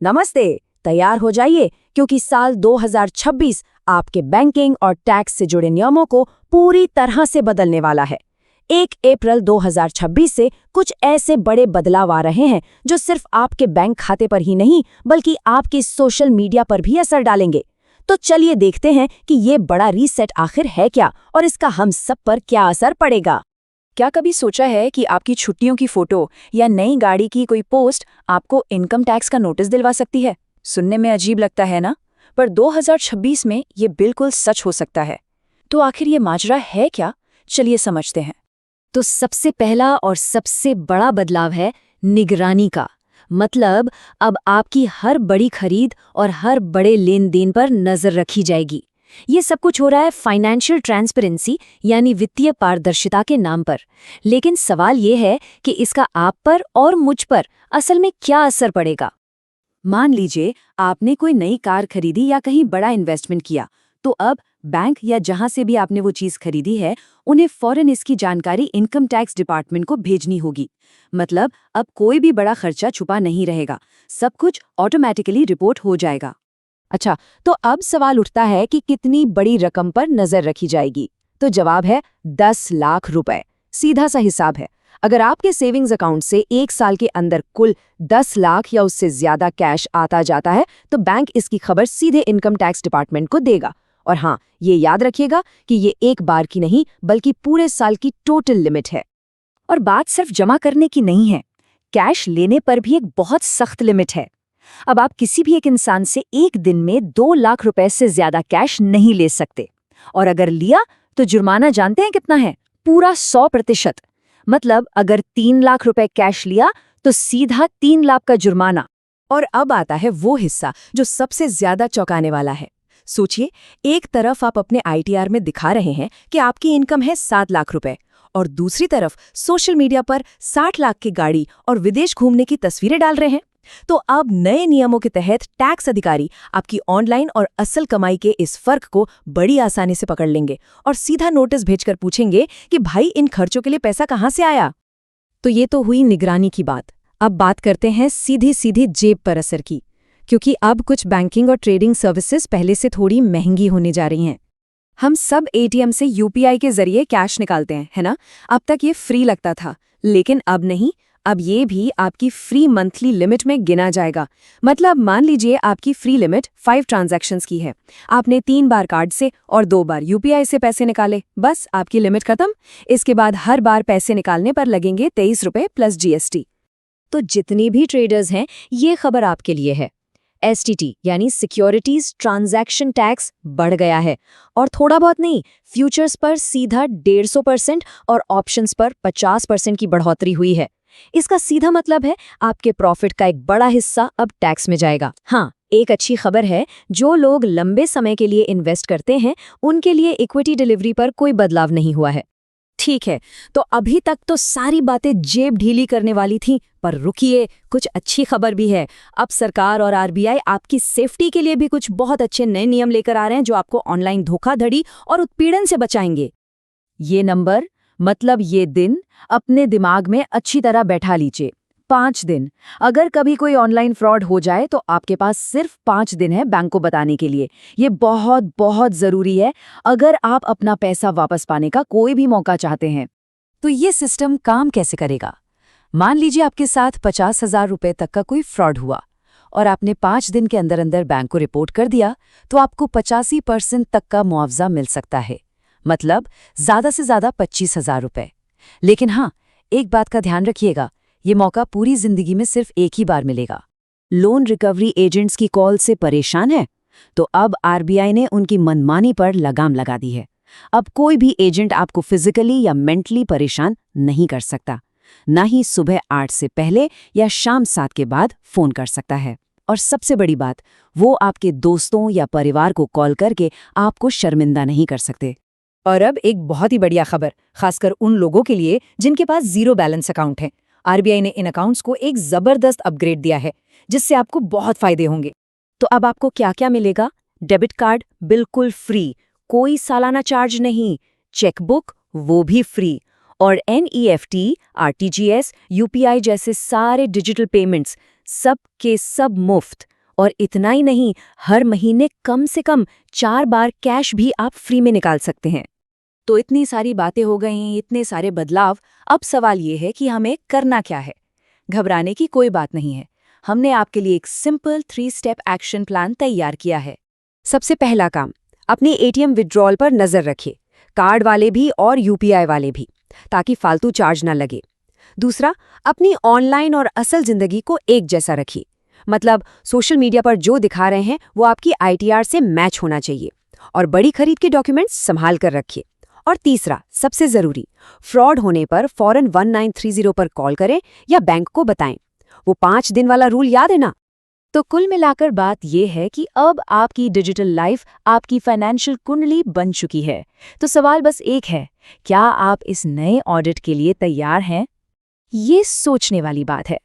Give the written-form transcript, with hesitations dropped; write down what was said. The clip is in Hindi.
नमस्ते। तैयार हो जाइए क्योंकि साल 2026 आपके बैंकिंग और टैक्स से जुड़े नियमों को पूरी तरह से बदलने वाला है। 1 अप्रैल 2026 से कुछ ऐसे बड़े बदलाव आ रहे हैं जो सिर्फ आपके बैंक खाते पर ही नहीं बल्कि आपके सोशल मीडिया पर भी असर डालेंगे। तो चलिए देखते हैं कि ये बड़ा रीसेट आखिर है क्या और इसका हम सब पर क्या असर पड़ेगा। क्या कभी सोचा है कि आपकी छुट्टियों की फोटो या नई गाड़ी की कोई पोस्ट आपको इनकम टैक्स का नोटिस दिलवा सकती है? सुनने में अजीब लगता है ना, पर 2026 में ये बिल्कुल सच हो सकता है। तो आखिर ये माजरा है क्या? चलिए समझते हैं। तो सबसे पहला और सबसे बड़ा बदलाव है निगरानी का। मतलब अब आपकी हर बड़ी खरीद और हर बड़े लेन देन पर नजर रखी जाएगी। ये सब कुछ हो रहा है फाइनेंशियल ट्रांसपेरेंसी यानी वित्तीय पारदर्शिता के नाम पर। लेकिन सवाल ये है कि इसका आप पर और मुझ पर असल में क्या असर पड़ेगा। मान लीजिए आपने कोई नई कार खरीदी या कहीं बड़ा इन्वेस्टमेंट किया, तो अब बैंक या जहां से भी आपने वो चीज खरीदी है उन्हें फौरन इसकी जानकारी इनकम टैक्स डिपार्टमेंट को भेजनी होगी। मतलब अब कोई भी बड़ा खर्चा छुपा नहीं रहेगा, सब कुछ ऑटोमेटिकली रिपोर्ट हो जाएगा। अच्छा, तो अब सवाल उठता है कि कितनी बड़ी रकम पर नजर रखी जाएगी। तो जवाब है 10 लाख रुपए। सीधा सा हिसाब है। अगर आपके सेविंग्स अकाउंट से 1 साल के अंदर कुल 10 लाख या उससे ज्यादा कैश आता जाता है तो बैंक इसकी खबर सीधे इनकम टैक्स डिपार्टमेंट को देगा। और हाँ, ये याद रखिएगा कि ये एक बार की नहीं बल्कि पूरे साल की टोटल लिमिट है। और बात सिर्फ जमा करने की नहीं है, कैश लेने पर भी एक बहुत सख्त लिमिट है। अब आप किसी भी एक इंसान से एक दिन में 2 लाख रुपए से ज्यादा कैश नहीं ले सकते, और अगर लिया तो जुर्माना जानते हैं कितना है? पूरा 100%। मतलब अगर 3 लाख रुपए कैश लिया तो सीधा 3 लाख का जुर्माना। और अब आता है वो हिस्सा जो सबसे ज्यादा चौंकाने वाला है। सोचिए, एक तरफ आप अपने ITR में दिखा रहे हैं कि आपकी इनकम है 7 लाख रुपए, और दूसरी तरफ सोशल मीडिया पर 60 लाख की गाड़ी और विदेश घूमने की तस्वीरें डाल रहे हैं। तो अब नए नियमों के तहत टैक्स अधिकारी आपकी ऑनलाइन और असल कमाई के इस फर्क को बड़ी आसानी से पकड़ लेंगे और सीधा नोटिस भेजकर पूछेंगे कि भाई इन खर्चों के लिए पैसा कहाँ से आया। तो ये तो हुई निगरानी की बात। अब बात करते हैं सीधी सीधी जेब पर असर की, क्योंकि अब कुछ बैंकिंग और ट्रेडिंग सर्विसेज पहले से थोड़ी महंगी होने जा रही हैं। हम सब ATM से UPI के जरिए कैश निकालते हैं, है ना? अब तक ये फ्री लगता था, लेकिन अब नहीं। अब ये भी आपकी फ्री मंथली लिमिट में गिना जाएगा। मतलब मान लीजिए आपकी फ्री लिमिट 5 ट्रांजैक्शंस की है। आपने 3 बार कार्ड से और 2 बार UPI से पैसे निकाले, बस आपकी लिमिट खत्म। इसके बाद हर बार पैसे निकालने पर लगेंगे 23 रुपए प्लस GST। तो जितनी भी ट्रेडर्स हैं, ये खबर आपके लिए है। STT यानी सिक्योरिटीज ट्रांजैक्शन टैक्स बढ़ गया है, और थोड़ा बहुत नहीं, फ्यूचर्स पर सीधा 150% और ऑप्शंस पर 50% की बढ़ोतरी हुई है। इसका सीधा मतलब है आपके प्रॉफिट का एक बड़ा हिस्सा अब टैक्स में जाएगा। हाँ, एक अच्छी खबर है, जो लोग लंबे समय के लिए इन्वेस्ट करते हैं उनके लिए इक्विटी डिलीवरी पर कोई बदलाव नहीं हुआ है। ठीक है, तो अभी तक तो सारी बातें जेब ढीली करने वाली थीं, पर रुकिए, कुछ अच्छी खबर भी है। अब सरकार और RBI आपकी सेफ्टी के लिए भी कुछ बहुत अच्छे नए नियम लेकर आ रहे हैं जो आपको ऑनलाइन धोखाधड़ी और उत्पीड़न से बचाएंगे। ये नंबर, मतलब ये दिन, अपने दिमाग में अच्छी तरह बैठा लीजिए। 5 दिन। अगर कभी कोई ऑनलाइन फ्रॉड हो जाए तो आपके पास सिर्फ 5 दिन है बैंक को बताने के लिए। ये बहुत बहुत जरूरी है अगर आप अपना पैसा वापस पाने का कोई भी मौका चाहते हैं। तो ये सिस्टम काम कैसे करेगा? मान लीजिए आपके साथ 50,000 रुपए तक का कोई फ्रॉड हुआ और आपने 5 दिन के अंदर अंदर बैंक को रिपोर्ट कर दिया, तो आपको 85% तक का मुआवजा मिल सकता है। मतलब ज्यादा से ज्यादा 25,000 रुपए। लेकिन हाँ, एक बात का ध्यान रखिएगा, ये मौका पूरी जिंदगी में सिर्फ एक ही बार मिलेगा। लोन रिकवरी एजेंट्स की कॉल से परेशान है? तो अब RBI ने उनकी मनमानी पर लगाम लगा दी है। अब कोई भी एजेंट आपको फिजिकली या मेंटली परेशान नहीं कर सकता। ना ही सुबह 8 से पहले या शाम 7 के बाद फोन कर सकता है। और सबसे बड़ी बात, वो आपके दोस्तों या परिवार को कॉल करके आपको शर्मिंदा नहीं कर सकते। और अब एक बहुत ही बढ़िया खबर, खासकर उन लोगों के लिए जिनके पास 0 बैलेंस अकाउंट है। RBI ने इन अकाउंट्स को एक जबरदस्त अपग्रेड दिया है, जिससे आपको बहुत फायदे होंगे। तो अब आपको क्या क्या मिलेगा? डेबिट कार्ड बिल्कुल फ्री, कोई सालाना चार्ज नहीं। चेकबुक वो भी फ्री। और NEFT, RTGS, UPI जैसे सारे डिजिटल पेमेंट्स सब के सब मुफ्त। और इतना ही नहीं, हर महीने कम से कम 4 बार कैश भी आप फ्री में निकाल सकते हैं। तो इतनी सारी बातें हो गई, इतने सारे बदलाव। अब सवाल ये है कि हमें करना क्या है। घबराने की कोई बात नहीं है। हमने आपके लिए एक सिंपल 3 स्टेप एक्शन प्लान तैयार किया है। सबसे पहला काम, अपने एटीएम विड्रॉल पर नजर रखिए, कार्ड वाले भी और यूपीआई वाले भी, ताकि फालतू चार्ज ना लगे। दूसरा, अपनी ऑनलाइन और असल जिंदगी को एक जैसा रखिए। मतलब सोशल मीडिया पर जो दिखा रहे हैं वो आपकी आईटीआर से मैच होना चाहिए। और बड़ी खरीद के डॉक्यूमेंट्स संभाल कर रखिए। और तीसरा, सबसे जरूरी, फ्रॉड होने पर फौरन 1930 पर कॉल करें या बैंक को बताएं। वो 5 दिन वाला रूल याद है ना? तो कुल मिलाकर बात यह है कि अब आपकी डिजिटल लाइफ आपकी फाइनेंशियल कुंडली बन चुकी है। तो सवाल बस एक है, क्या आप इस नए ऑडिट के लिए तैयार हैं? ये सोचने वाली बात है।